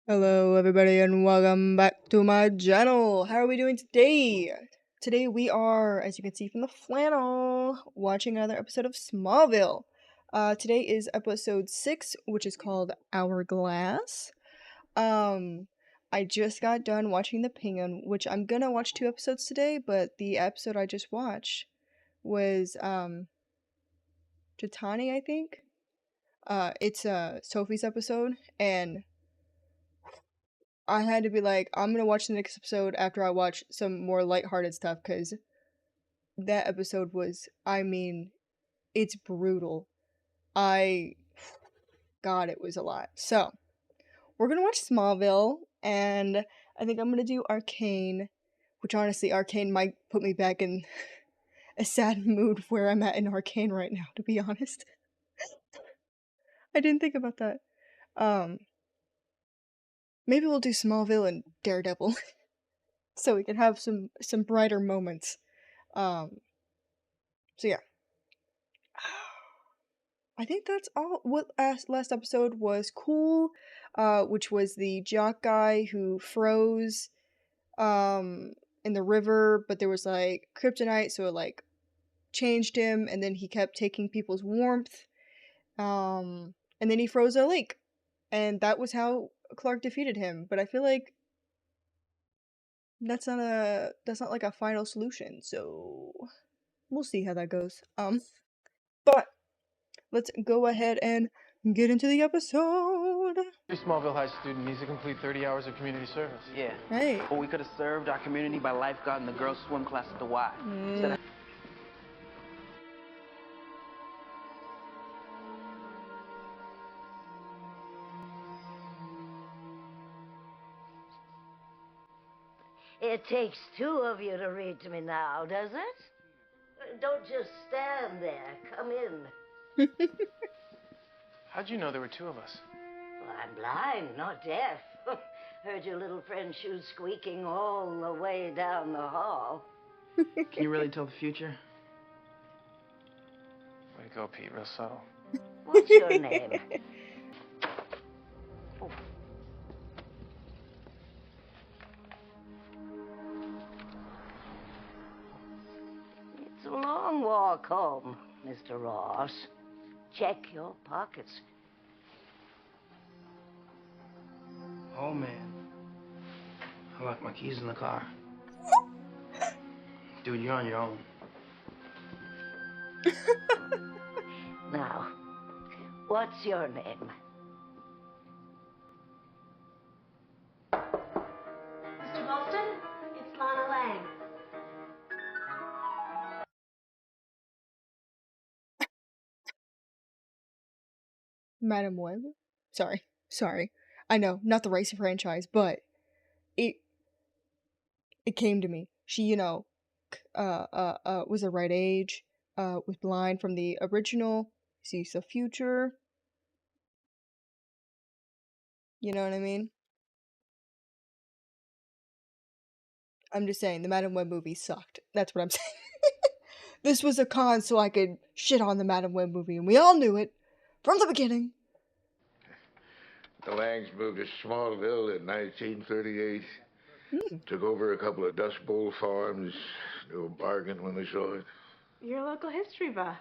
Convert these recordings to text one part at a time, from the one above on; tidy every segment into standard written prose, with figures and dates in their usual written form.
Hello, everybody, and welcome back to my channel. How are we doing today? Today we are, as you can see from the flannel, watching another episode of Smallville. Today is episode 6, which is called Hourglass. I just got done watching The Penguin, which I'm gonna watch 2 episodes today, but the episode I just watched was, Chitani, I think. It's, Sophie's episode, and I had to be like, I'm gonna watch the next episode after I watch some more lighthearted stuff, because that episode was, it's brutal. God, it was a lot. So, we're gonna watch Smallville, and I think I'm gonna do Arcane, which honestly, Arcane might put me back in a sad mood where I'm at in Arcane right now, to be honest. I didn't think about that. Maybe we'll do Smallville and Daredevil, so we can have some brighter moments. So yeah. I think that's all. What last episode was cool, which was the jock guy who froze in the river, but there was like kryptonite, so it like changed him, and then he kept taking people's warmth, and then he froze a lake, and that was how Clark defeated him. But I feel like that's not like a final solution, so we'll see how that goes. But let's go ahead and get into the episode. Every Smallville High student needs to complete 30 hours of community service. Yeah. Hey. Or we could have served our community by lifeguarding the girls' swim class at the Y. It takes two of you to read to me now, does it? Don't just stand there. Come in. How'd you know there were two of us? Well, I'm blind, not deaf. Heard your little friend's shoes squeaking all the way down the hall. Can you really tell the future? Way to go, Pete. Real subtle. What's your name? Oh. It's a long walk home, Mr. Ross. Check your pockets. Oh, man. I left my keys in the car. Dude, you're on your own. Now, what's your name? Mr. Boston, it's Lana Lang. Madam Web? Sorry. I know, not the race franchise, but it came to me. She, was the right age, was blind from the original, sees the future. You know what I mean? I'm just saying, the Madam Web movie sucked. That's what I'm saying. This was a con so I could shit on the Madam Web movie, and we all knew it from the beginning. The Langs moved to Smallville in 1938. Took over a couple of Dust Bowl farms. Knew a bargain when they saw it. You're a local history buff.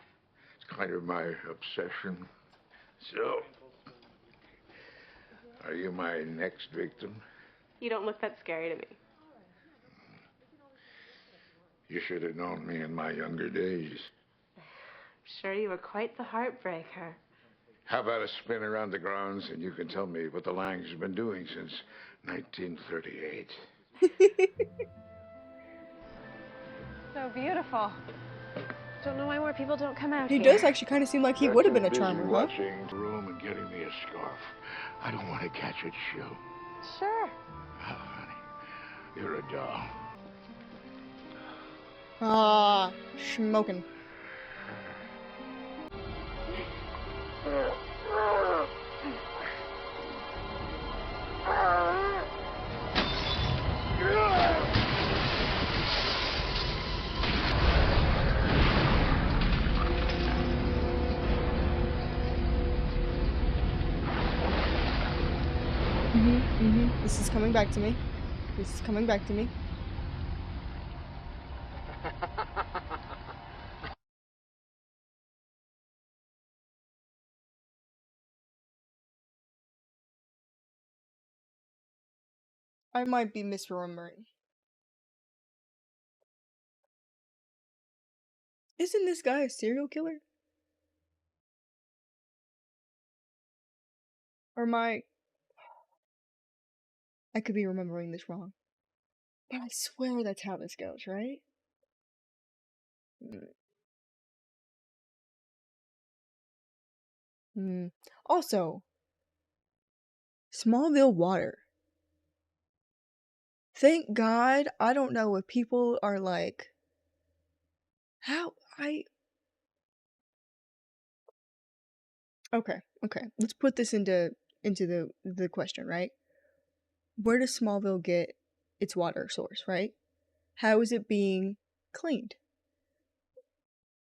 It's kind of my obsession. So, are you my next victim? You don't look that scary to me. You should have known me in my younger days. I'm sure you were quite the heartbreaker. How about a spin around the grounds and you can tell me what the Langs have been doing since 1938? So beautiful. Don't know why more people don't come out He here. does actually kind of seem like he would have been a charmer, huh? Watching the room and getting me a scarf. I don't want to catch a chill. Sure. Oh, honey, you're a doll. Ah, smoking. This is coming back to me. This is coming back to me. I might be misremembering. Isn't this guy a serial killer? Or I could be remembering this wrong. But I swear that's how this goes, right? Also, Smallville water. Thank God, I don't know if people are like, how okay, let's put this into the question, right? Where does Smallville get its water source, right? How is it being cleaned?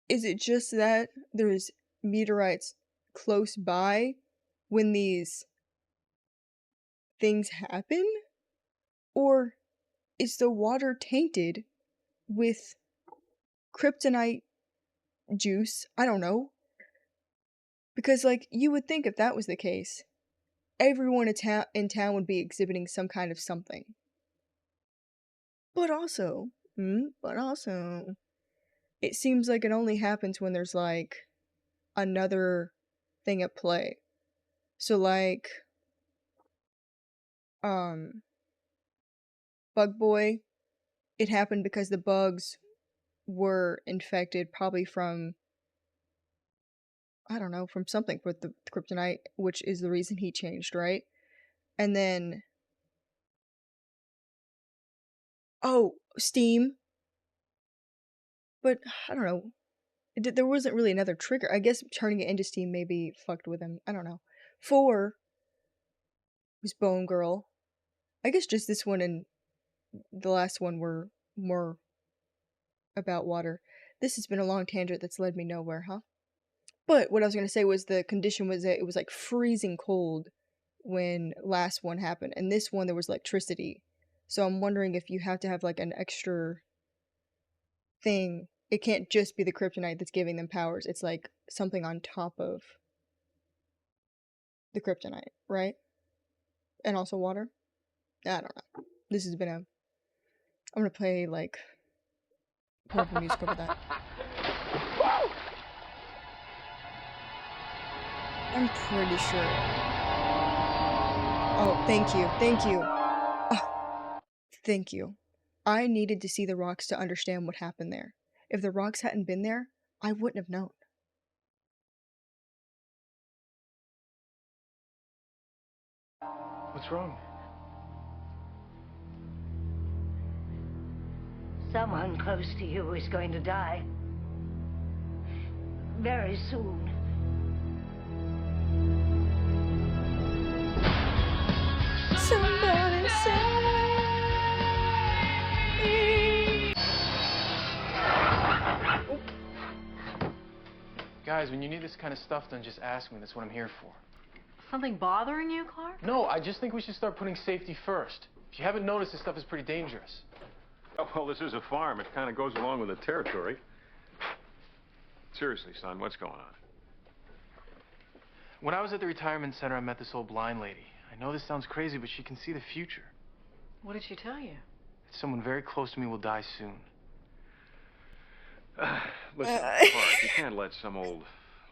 Is it just that there's meteorites close by when these things happen? Or is the water tainted with kryptonite juice? I don't know. Because, like, you would think if that was the case, everyone in town would be exhibiting some kind of something. But also, it seems like it only happens when there's, like, another thing at play. So, like, Bug Boy, it happened because the bugs were infected probably from, I don't know, from something with the kryptonite, which is the reason he changed, right? And then, oh, steam. But, I don't know. There wasn't really another trigger. I guess turning it into steam maybe fucked with him. I don't know. 4 was Bone Girl. I guess just this one and the last one were more about water. This has been a long tangent that's led me nowhere, huh? But what I was going to say was the condition was that it was like freezing cold when last one happened. And this one there was electricity. So I'm wondering if you have to have like an extra thing. It can't just be the kryptonite that's giving them powers. It's like something on top of the kryptonite, right? And also water. I don't know. This has been a. I'm gonna play like horrible music over that. I'm pretty sure. Oh, thank you, thank you. Thank you. I needed to see the rocks to understand what happened there. If the rocks hadn't been there, I wouldn't have known. What's wrong? Someone close to you is going to die. Very soon. Somebody save me. Guys, when you need this kind of stuff done, just ask me. That's what I'm here for. Something bothering you, Clark? No, I just think we should start putting safety first. If you haven't noticed, this stuff is pretty dangerous. Oh, well, this is a farm. It kind of goes along with the territory. Seriously, son, what's going on? When I was at the retirement center, I met this old blind lady. I know this sounds crazy, but she can see the future. What did she tell you? That someone very close to me will die soon. Listen, Clark, you can't let some old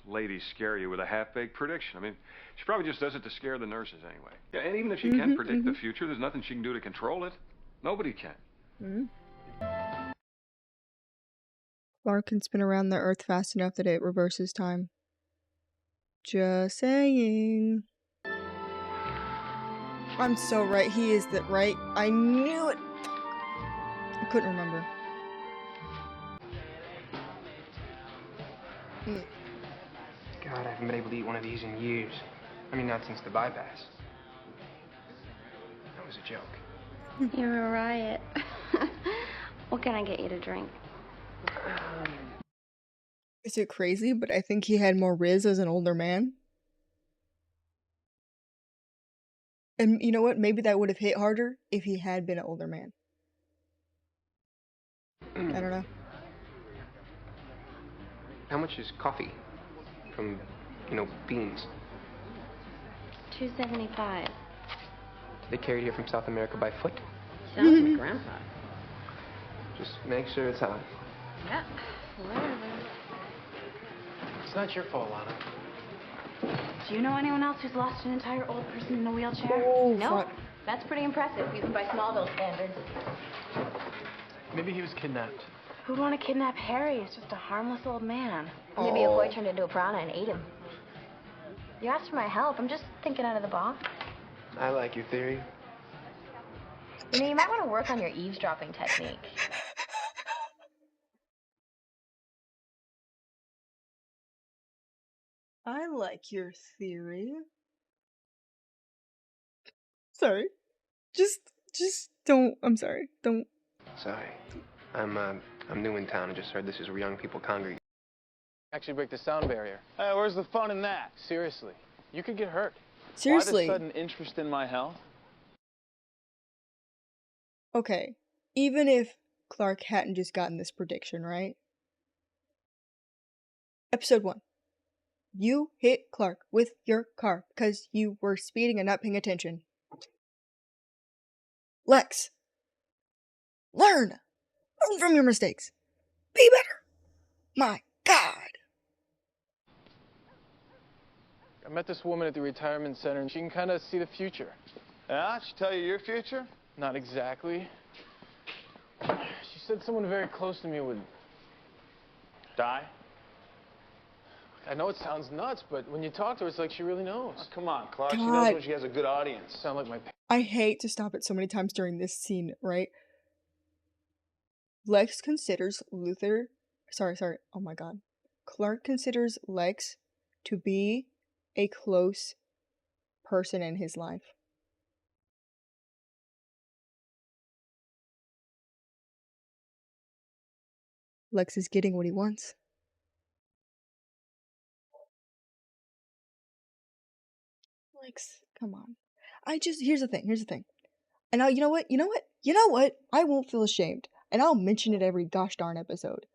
lady scare you with a half-baked prediction. I mean, she probably just does it to scare the nurses anyway. Yeah, and even if she can predict the future, there's nothing she can do to control it. Nobody can. Clark can spin around the Earth fast enough that it reverses time. Just saying. I'm so right. He is that right. I knew it. I couldn't remember. God, I haven't been able to eat one of these in years. I mean, not since the bypass. That was a joke. You're a riot. What can I get you to drink? Is it crazy? But I think he had more riz as an older man. And you know what? Maybe that would have hit harder if he had been an older man. I don't know. How much is coffee? From, beans. $2.75. They carried here from South America by foot? Sounds like Grandpa. Just make sure it's hot. Yeah, whatever. It's not your fault, Lana. Do you know anyone else who's lost an entire old person in a wheelchair? Oh, No? fuck. That's pretty impressive, even by Smallville standards. Maybe he was kidnapped. Who'd want to kidnap Harry? He's just a harmless old man. Maybe a boy turned into a piranha and ate him. You asked for my help. I'm just thinking out of the box. I like your theory. You might want to work on your eavesdropping technique. I like your theory. Sorry. Just don't. I'm sorry. Don't. Sorry. I'm new in town and just heard this is where young people congregate. Actually break the sound barrier. Hey, where's the fun in that? Seriously. You could get hurt. Seriously. Why the sudden interest in my health? Okay. Even if Clark hadn't just gotten this prediction, right? Episode 1. You hit Clark with your car because you were speeding and not paying attention. Lex. Learn from your mistakes. Be better. My God. I met this woman at the retirement center, and she can kind of see the future. Yeah? She tell you your future? Not exactly. She said someone very close to me would die. I know it sounds nuts, but when you talk to her, it's like she really knows. Oh, come on, Clark. God. She knows when she has a good audience. Sound like my I hate to stop it so many times during this scene, right? Lex considers Luther... Sorry. Oh my God. Clark considers Lex to be a close person in his life. Lex is getting what he wants. Lex, come on. Here's the thing. And you know what? I won't feel ashamed. And I'll mention it every gosh darn episode.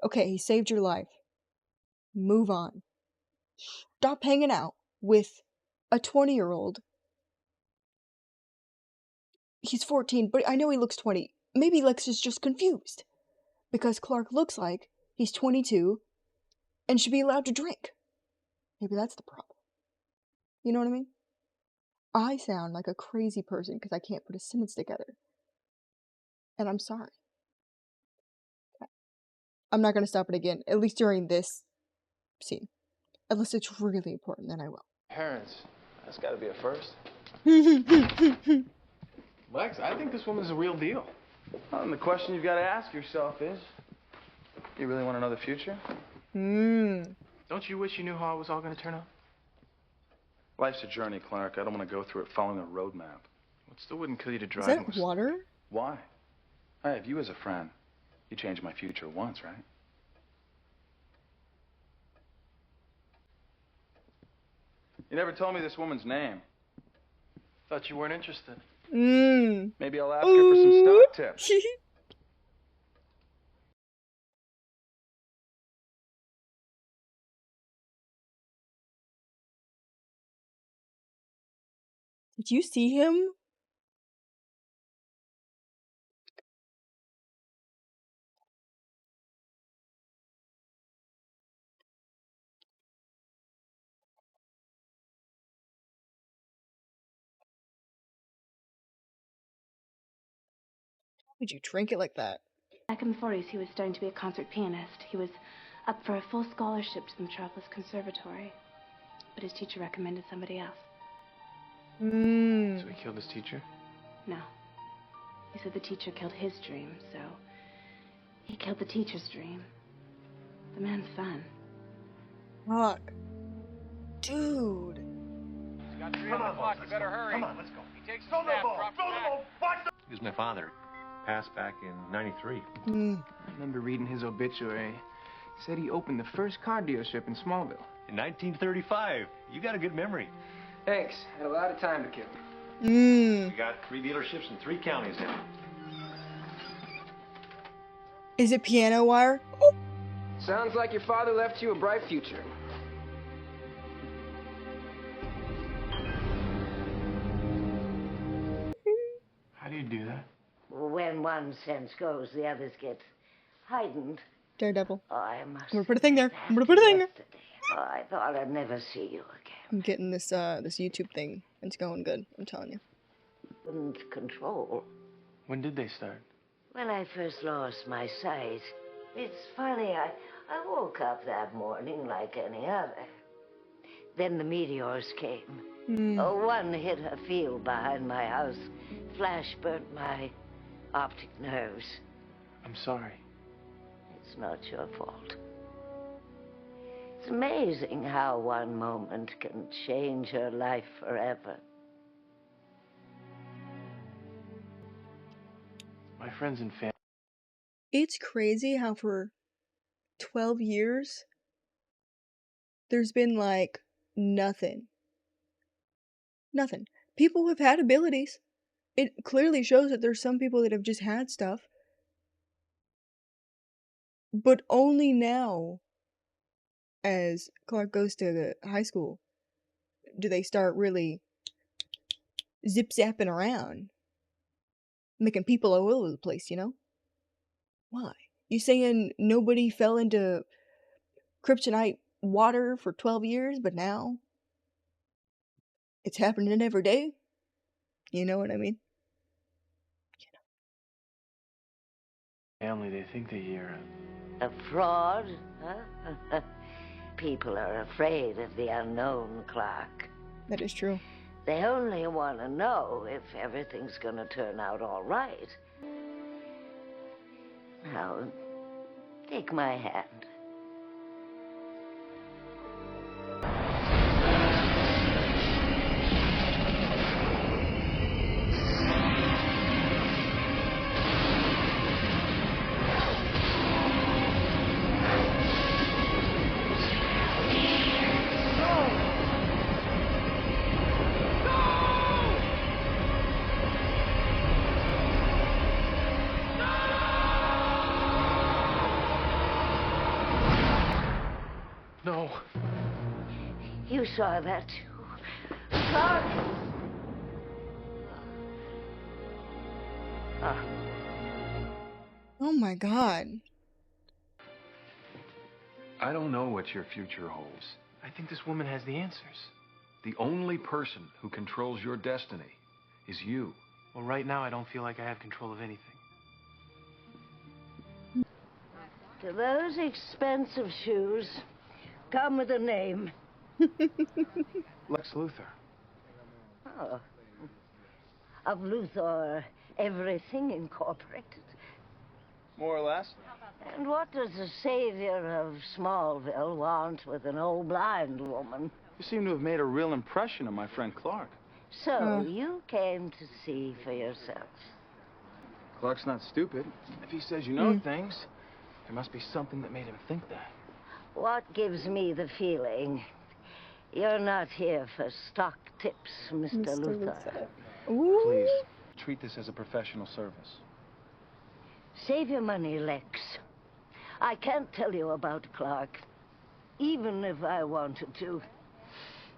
Okay, he saved your life. Move on. Stop hanging out with a 20-year-old. He's 14, but I know he looks 20. Maybe Lex is just confused. Because Clark looks like he's 22 and should be allowed to drink. Maybe that's the problem. You know what I mean? I sound like a crazy person because I can't put a sentence together. And I'm sorry. I'm not going to stop it again, at least during this scene. Unless it's really important, then I will. parents. That's got to be a first. Lex, I think this woman's a real deal. Well, and the question you've got to ask yourself is, you really want to know the future? Don't you wish you knew how it was all going to turn out? Life's a journey, Clark. I don't want to go through it following a roadmap. It still wouldn't kill you to Is drive. that water? Why? I have you as a friend. You changed my future once, right? You never told me this woman's name. Thought you weren't interested. Maybe I'll ask her for some stock tips. Did you see him? How would you drink it like that? Back in the 40s, he was starting to be a concert pianist. He was up for a full scholarship to the Metropolis Conservatory. But his teacher recommended somebody else. So he killed his teacher? No. He said the teacher killed his dream, so he killed the teacher's dream. The man's fun. Fuck. Dude. He's got 3 on the clock. You better hurry. Come on, let's go. He takes the snap, drops back. He was my father. Passed back in '93. I remember reading his obituary. Said he opened the first car dealership in Smallville. In 1935. You got a good memory. Thanks. Had a lot of time to kill. We got 3 dealerships in 3 counties now. Is it piano wire? Sounds like your father left you a bright future. How do you do that? When one sense goes, the others get heightened. Daredevil. Oh, I must. I'm gonna put a thing there. I'm gonna put a thing there. Oh, I thought I'd never see you again. I'm getting this this YouTube thing. It's going good. I'm telling you. Couldn't control. When did they start? When I first lost my sight. It's funny, I woke up that morning like any other. Then the meteors came. Oh, one hit a field behind my house. Flash burnt my optic nerves. I'm sorry. It's not your fault. It's amazing how one moment can change your life forever. My friends and family. It's crazy how for 12 years there's been like nothing. Nothing. People have had abilities. It clearly shows that there's some people that have just had stuff. But only now, as Clark goes to high school, do they start really zip-zapping around. Making people all over the place, you know? Why? You saying nobody fell into kryptonite water for 12 years, but now it's happening every day? You know what I mean? Family, they think that you're a fraud, huh? People are afraid of the unknown, Clark. That is true. They only want to know if everything's going to turn out all right. Now, take my hand. No. You saw that too. Clark! Oh my god. I don't know what your future holds. I think this woman has the answers. The only person who controls your destiny is you. Well, right now, I don't feel like I have control of anything. To those expensive shoes, come with a name. Lex Luthor. Oh. Of Luthor, everything incorporated. More or less. And what does the savior of Smallville want with an old blind woman? You seem to have made a real impression on my friend Clark. So, you came to see for yourself. Clark's not stupid. If he says you know things, there must be something that made him think that. What gives me the feeling you're not here for stock tips, Mr. Luthor. Ooh. Please, treat this as a professional service. Save your money, Lex. I can't tell you about Clark, even if I wanted to.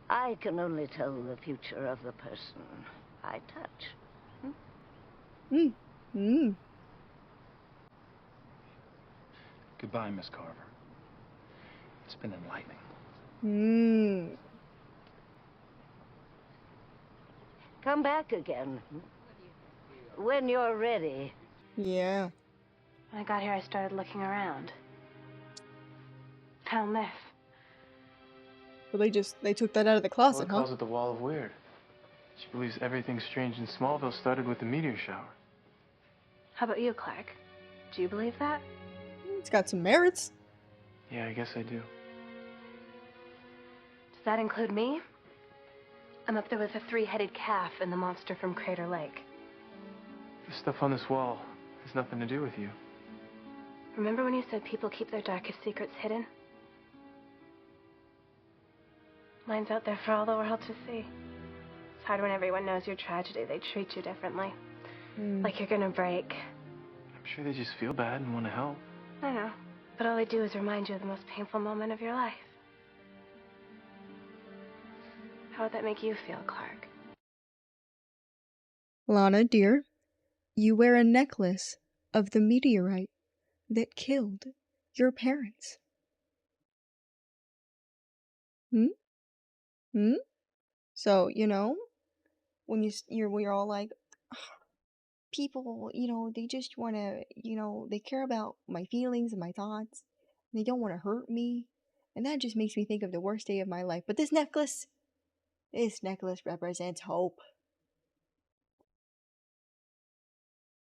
I can only tell the future of the person I touch. Goodbye, Miss Carver. It's been enlightening. Come back again. When you're ready. Yeah. When I got here, I started looking around. Found this. Well, they took that out of the closet, Ella calls it the Wall of Weird. She believes everything strange in Smallville started with the meteor shower. How about you, Clark? Do you believe that? It's got some merits. Yeah, I guess I do. Does that include me? I'm up there with the three-headed calf and the monster from Crater Lake. The stuff on this wall has nothing to do with you. Remember when you said people keep their darkest secrets hidden? Mine's out there for all the world to see. hard when everyone knows your tragedy. They treat you differently. Like you're gonna break. I'm sure they just feel bad and want to help. I know. But all they do is remind you of the most painful moment of your life. How would that make you feel, Clark? Lana, dear, you wear a necklace of the meteorite that killed your parents. So, you know, when you're all like, people, you know, they just want to, you know, they care about my feelings and my thoughts. And they don't want to hurt me. And that just makes me think of the worst day of my life. But this necklace represents hope.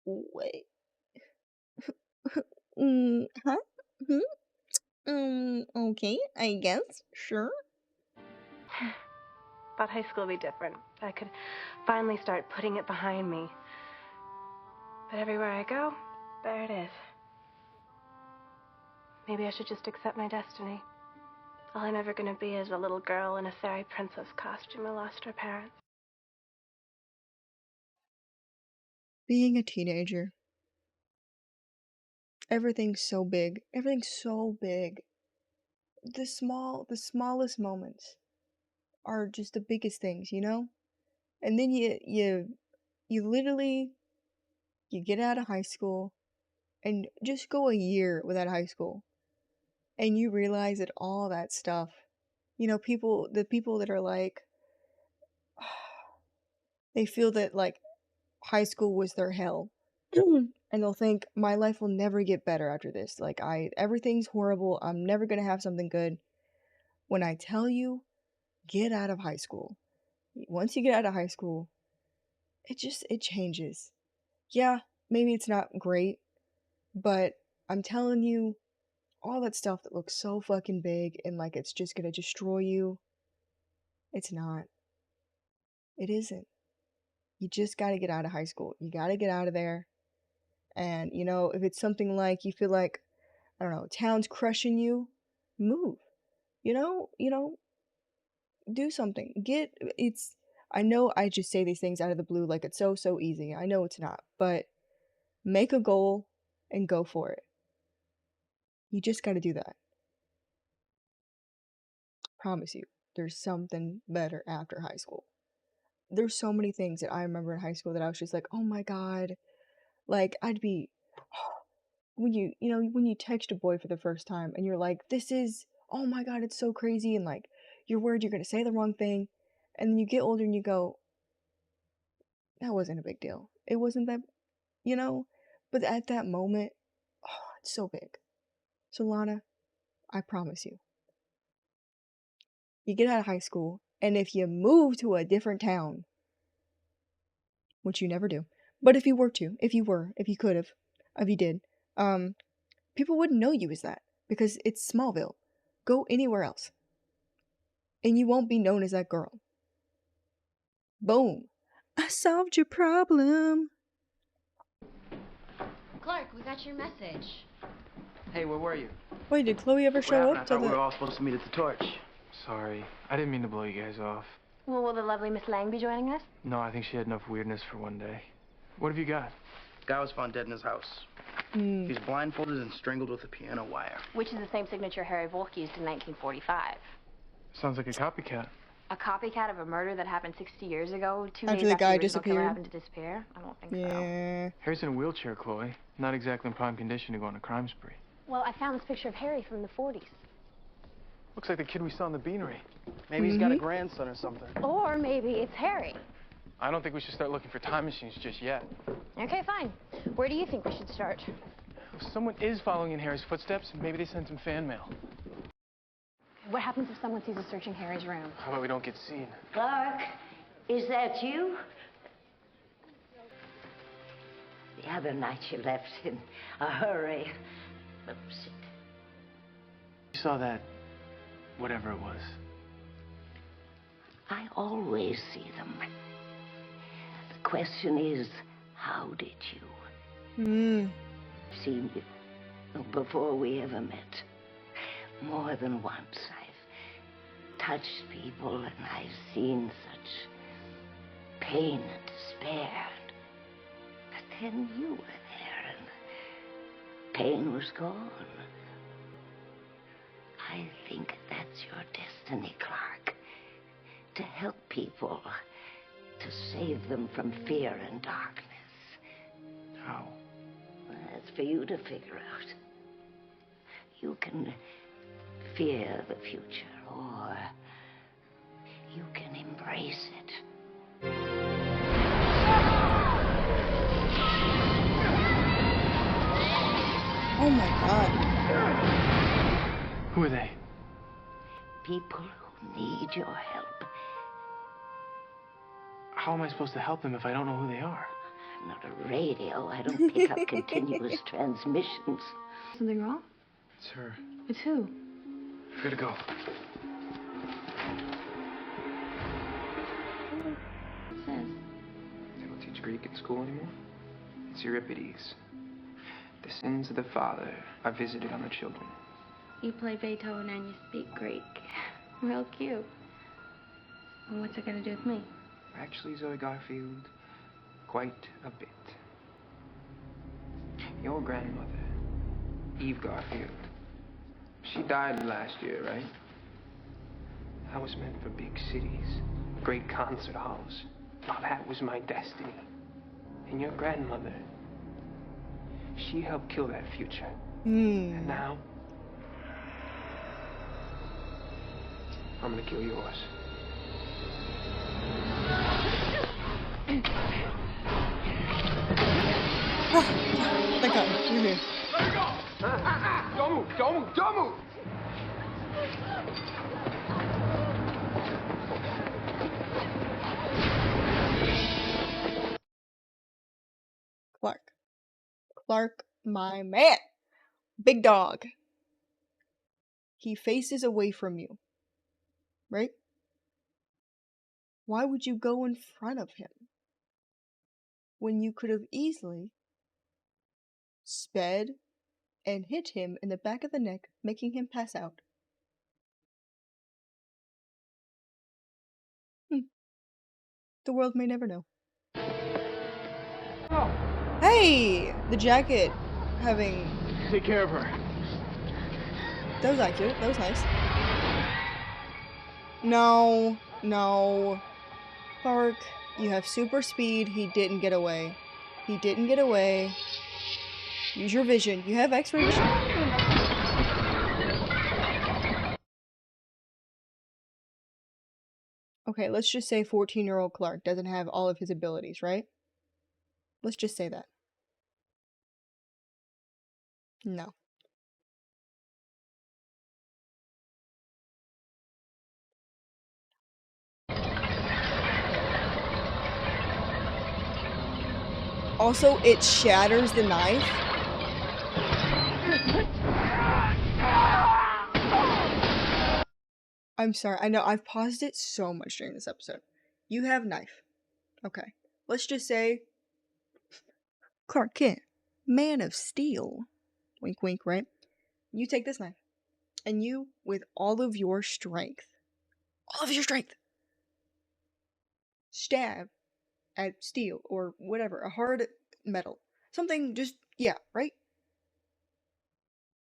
Wait. Huh? Okay, I guess. Sure. Thought high school would be different. I could finally start putting it behind me. But everywhere I go, there it is. Maybe I should just accept my destiny. All I'm ever gonna be is a little girl in a fairy princess costume who lost her parents. Being a teenager. Everything's so big. Everything's so big. The smallest moments are just the biggest things, you know? And then you literally, you get out of high school and just go a year without high school. And you realize that all that stuff, you know, the people that are like, they feel that like high school was their hell. And they'll think my life will never get better after this. Like everything's horrible. I'm never going to have something good. When I tell you, get out of high school. Once you get out of high school, it changes. Yeah, maybe it's not great, but I'm telling you, all that stuff that looks so fucking big and like it's just going to destroy you, it's not. It isn't. You just got to get out of high school. You got to get out of there. And, you know, if it's something like you feel like, I don't know, town's crushing you, move. You know, do something. I know I just say these things out of the blue like it's so easy. I know it's not, but make a goal and go for it. You just got to do that. Promise you, there's something better after high school. There's so many things that I remember in high school that I was just like, oh my god. Like, I'd be, when when you text a boy for the first time and you're like, oh my god, it's so crazy. And like, you're worried you're going to say the wrong thing. And then you get older and you go, that wasn't a big deal. It wasn't that, you know? But at that moment, oh, it's so big. So, Lana, I promise you, you get out of high school, and if you move to a different town, which you never do, but if you were to, if you could have, if you did, people wouldn't know you as that because it's Smallville. Go anywhere else, and you won't be known as that girl. Boom. I solved your problem. Clark, we got your message. Hey, where were you? Wait, did Chloe ever What show happened? up I to thought we the... were all supposed to meet at the Torch. Sorry. I didn't mean to blow you guys off. Well, will the lovely Miss Lang be joining us? No, I think she had enough weirdness for one day. What have you got? Guy was found dead in his house. He's blindfolded and strangled with a piano wire. Which is the same signature Harry Volk used in 1945. Sounds like a copycat. A copycat of a murder that happened 60 years ago, two After days the after guy the original killer disappeared? happened to disappear? I don't think so. Yeah. Harry's in a wheelchair, Chloe. Not exactly in prime condition to go on a crime spree. Well, I found this picture of Harry from the 40s. Looks like the kid we saw in the beanery. Maybe he's got a grandson or something. Or maybe it's Harry. I don't think we should start looking for time machines just yet. Okay, fine. Where do you think we should start? If someone is following in Harry's footsteps, maybe they sent some fan mail. What happens if someone sees us searching Harry's room? How about we don't get seen? Clark, is that you? The other night you left in a hurry. Oops. You saw that, whatever it was. I always see them. The question is, how did you? I've seen you before we ever met. More than once I've touched people and I've seen such pain and despair. But then you were there and pain was gone. I think that's your destiny, Clark. To help people. To save them from fear and darkness. How? That's for you to figure out. You can fear the future, or you can embrace it. Oh my God. Who are they? People who need your help. How am I supposed to help them if I don't know who they are? I'm not a radio. I don't pick up continuous transmissions. Something wrong? It's her. It's who? We gotta go. It says. They don't teach Greek in school anymore? It's Euripides. The sins of the father are visited on the children. You play Beethoven and you speak Greek. Real cute. And what's it gonna do with me? Actually, Zoe Garfield, quite a bit. Your grandmother, Eve Garfield, she died last year, right? That was meant for big cities, great concert halls. Now that was my destiny. And your grandmother, she helped kill that future. And now, I'm gonna kill yours. Thank God, you're here. Let her go! Don't move, don't move, don't move! Clark. Clark, my man. Big dog. He faces away from you. Right? Why would you go in front of him? When you could have easily sped and hit him in the back of the neck, making him pass out. The world may never know. Oh. Hey! The jacket having... Take care of her. That was accurate. That was nice. No. No. Clark, you have super speed. He didn't get away. He didn't get away. Use your vision. You have X-ray vision. Okay, let's just say 14-year-old Clark doesn't have all of his abilities, right? Let's just say that. No. Also, it shatters the knife. I'm sorry. I know I've paused it so much during this episode. You have knife. Okay. Let's just say Clark Kent, Man of Steel. Wink, wink, right? You take this knife, and you, with all of your strength, stab at steel or whatever, a hard metal. Something just, yeah, right?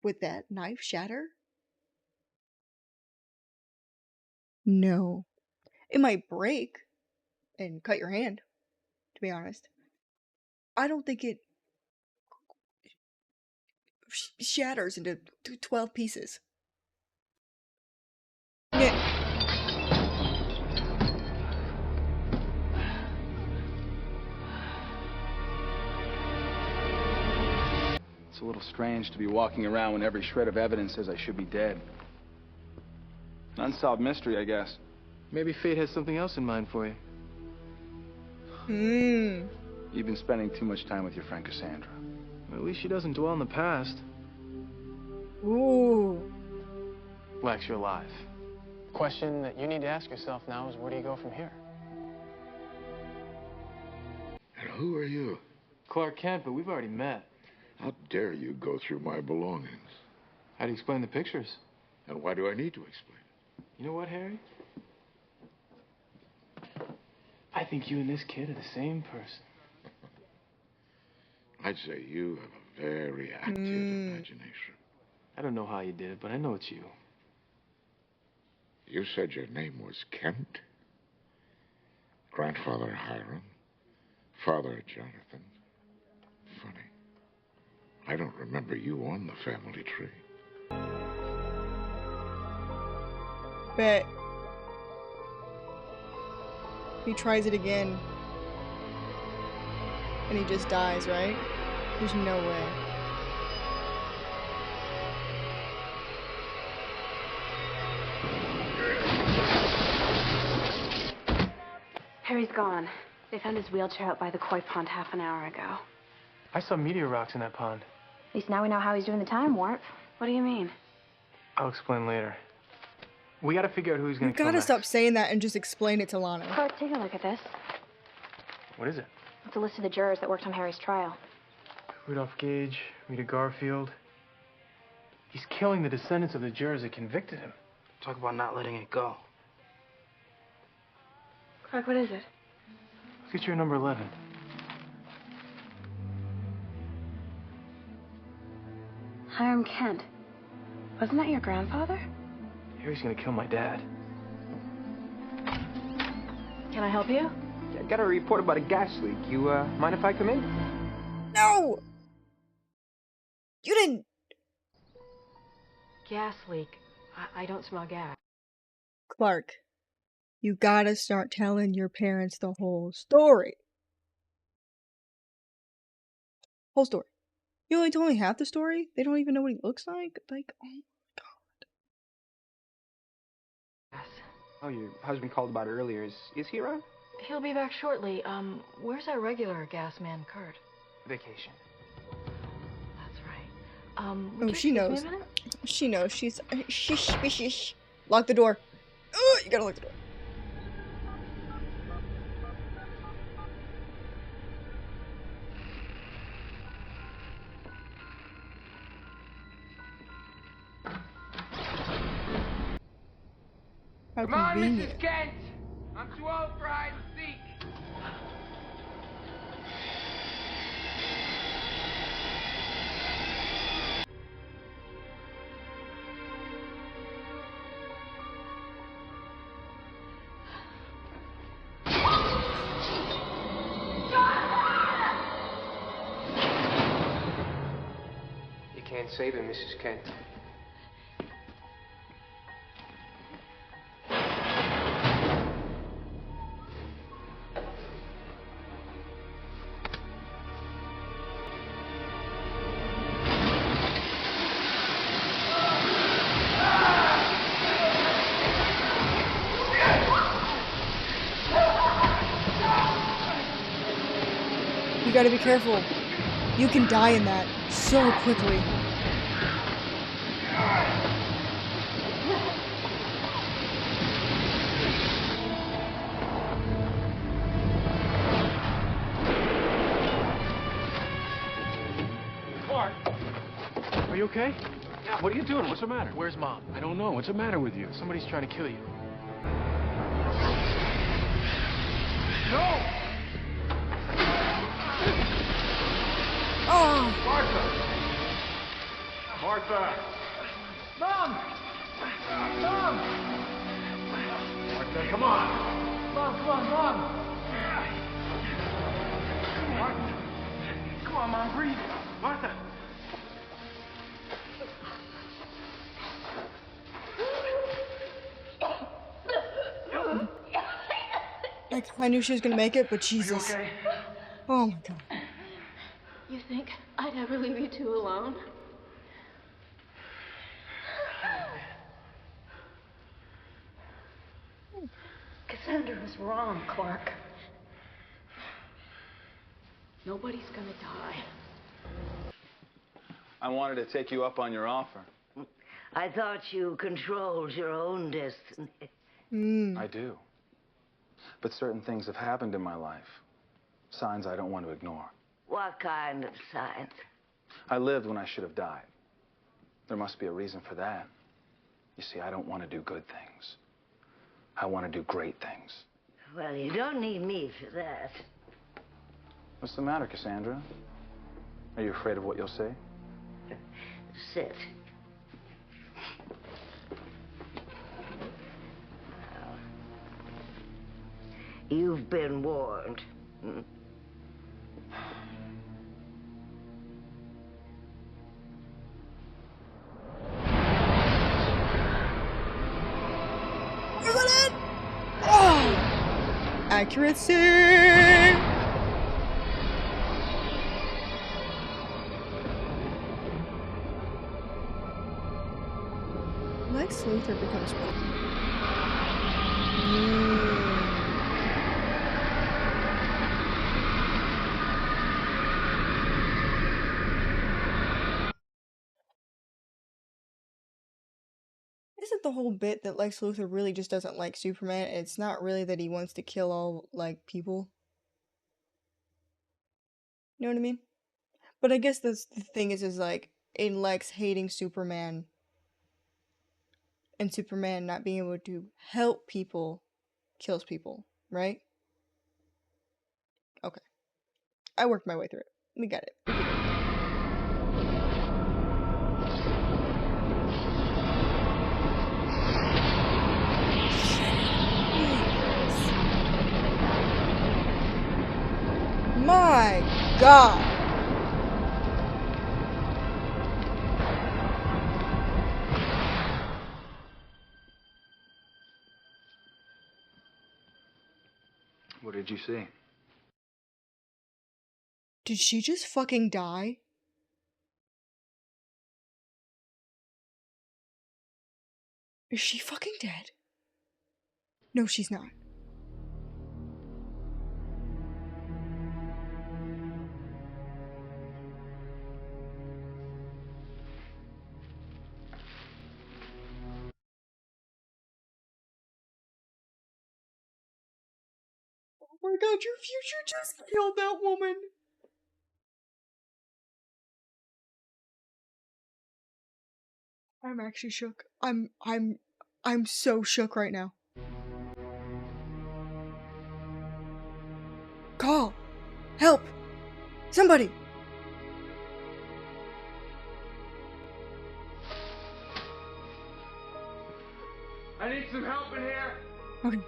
Would that knife shatter? No. It might break and cut your hand, to be honest. I don't think it shatters into 12 pieces. Yeah. It's a little strange to be walking around when every shred of evidence says I should be dead. An unsolved mystery, I guess. Maybe fate has something else in mind for you. You've been spending too much time with your friend Cassandra. Well, at least she doesn't dwell in the past. Ooh. Lex, you're alive. The question that you need to ask yourself now is, where do you go from here? And who are you? Clark Kent, but we've already met. How dare you go through my belongings? How do you explain the pictures? And why do I need to explain? You know what, Harry? I I think you and this kid are the same person. I'd say you have a very active imagination. I don't know how you did it, but I know it's you. You said your name was Kent? Grandfather Hiram? Father Jonathan? Funny. I don't remember you on the family tree. Bet. He tries it again. And he just dies, right? There's no way. Harry's gone. They found his wheelchair out by the koi pond half an hour ago. I saw meteor rocks in that pond. At least now we know how he's doing the time warp. What do you mean? I'll explain later. We gotta figure out who he's gonna You kill gotta next. stop saying that and just explain it to Lana. Clark, take a look at this. What is it? It's a list of the jurors that worked on Harry's trial. Rudolph Gage, Rita Garfield. He's killing the descendants of the jurors that convicted him. Talk about not letting it go. Clark, what is it? Let's get you a number 11. Hiram Kent. Wasn't that your grandfather? Harry's gonna kill my dad. Can I help you? I got a report about a gas leak. You, mind if I come in? No! You didn't... Gas leak. I don't smell gas. Clark, you gotta start telling your parents the whole story. Whole story. You only told me half the story? They don't even know what he looks like? Like, oh my god. Oh, your husband called about it earlier. Is he around? He'll be back shortly. Where's our regular gas man, Kurt? Vacation. That's right. Oh, she knows. She knows. She's shish. Lock the door. Oh, you gotta lock the door. How Come on, convenient. Mrs. Kent! I'm too old for hide and seek. You can't save him, Mrs. Kent. You gotta be careful. You can die in that so quickly. Clark! Are you okay? Yeah, what are you doing? What's the matter? Where's Mom? I don't know. What's the matter with you? Somebody's trying to kill you. No! Oh! Martha! Martha! Mom! Mom! Martha, come on! Mom, come on, Mom! Martha! Come on, Mom, breathe. Martha! Like, I knew she was gonna make it, but Jesus. Okay? Oh my god. You think I'd ever leave you two alone? Cassandra was wrong, Clark. Nobody's gonna die. I wanted to take you up on your offer. I thought you controlled your own destiny. I do. But certain things have happened in my life. Signs I don't want to ignore. What kind of signs? I lived when I should have died. There must be a reason for that. You see, I don't want to do good things. I want to do great things. Well, you don't need me for that. What's the matter, Cassandra? Are you afraid of what you'll say? Sit. You've been warned. Oh! Accuracy! Lex Luthor becomes one. Isn't the whole bit that Lex Luthor really just doesn't like Superman? It's not really that he wants to kill all, like, people. You know what I mean? But I guess that's the thing is like, in Lex hating Superman and Superman not being able to help people kills people, right? Okay. I worked my way through it. We got it. My God. What did you see? Did she just fucking die? Is she fucking dead? No, she's not. Oh my God, your future just killed that woman. I'm actually shook. I'm so shook right now. Call! Help! Somebody! I need some help in here. Okay.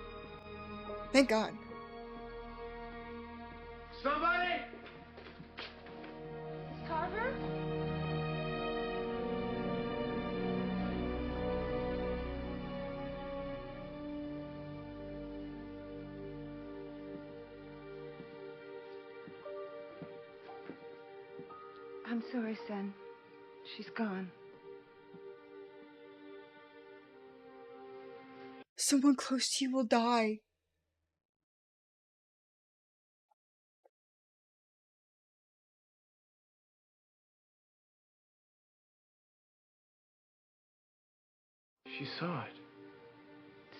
Thank God. Somebody? Carver? I'm sorry, son. She's gone. Someone close to you will die. She saw it.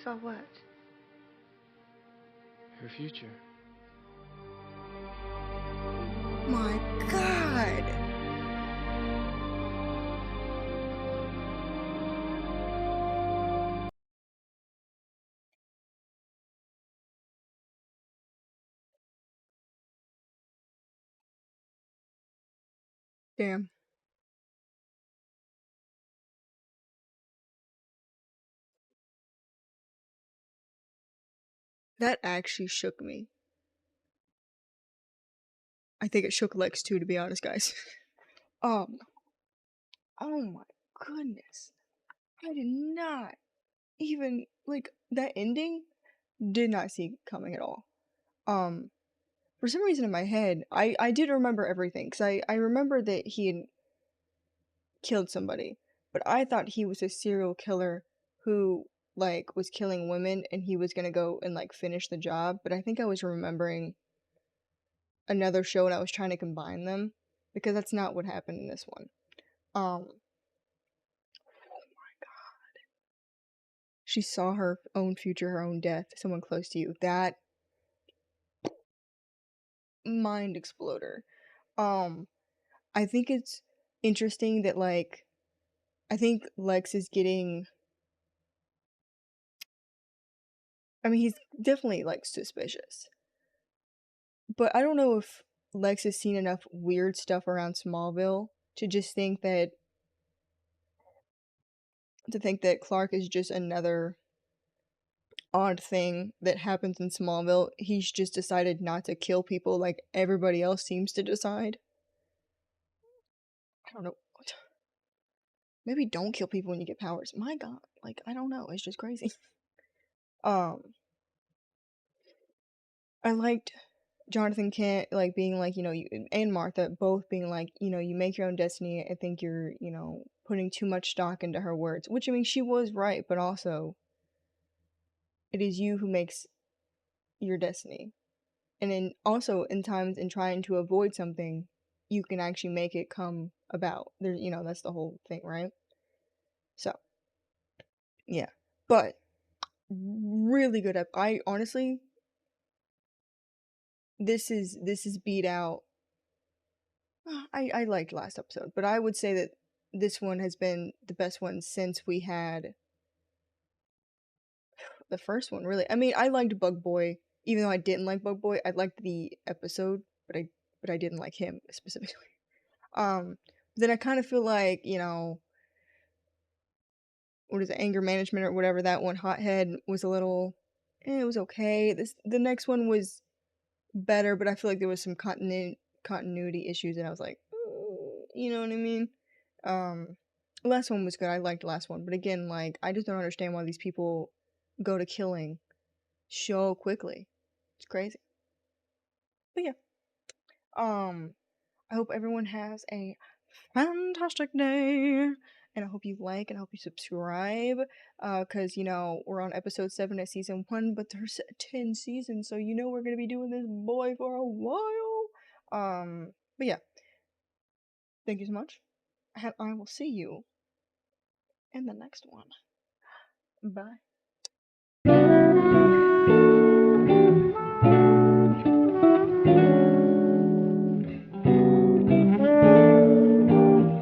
Saw what? Her future. My God. Damn. That actually shook me. I think it shook Lex too, to be honest, guys. Oh my goodness. I did not even, like, that ending did not see coming at all. For some reason in my head, I did remember everything, because I remember that he had killed somebody, but I thought he was a serial killer who, like, was killing women and he was gonna go and, like, finish the job, but I think I was remembering another show and I was trying to combine them, because that's not what happened in this one. Oh my God. She saw her own future, her own death, someone close to you. That mind exploder. I think it's interesting that, like, I think Lex is getting I mean, he's definitely, like, suspicious. But I don't know if Lex has seen enough weird stuff around Smallville to just think that Clark is just another odd thing that happens in Smallville. He's just decided not to kill people like everybody else seems to decide. I don't know. Maybe don't kill people when you get powers. My god. Like, I don't know. It's just crazy. I liked Jonathan Kent, like, being like, you and Martha both being like, you make your own destiny. I think you're, putting too much stock into her words. Which, I mean, she was right, but also, it is you who makes your destiny. And then also, in times in trying to avoid something, you can actually make it come about. There's, that's the whole thing, right? So, yeah. But, really good I honestly, this is beat out. I liked last episode, but I would say that this one has been the best one since we had the first one, really. I mean, I liked Bug Boy, even though I didn't like Bug Boy. I liked the episode, but I didn't like him specifically. Then I kind of feel like, what is it, anger management or whatever, that one, Hothead, was a little, it was okay. The next one was better, but I feel like there was some continuity issues, and I was like, you know what I mean? Last one was good. I liked the last one, but again, like, I just don't understand why these people go to killing so quickly. It's crazy. But yeah, I hope everyone has a fantastic day, and I hope you like and I hope you subscribe, because we're on episode 7 of season 1, but there's 10 seasons, so we're gonna be doing this boy for a while. But yeah, thank you so much, and I will see you in the next one. Bye.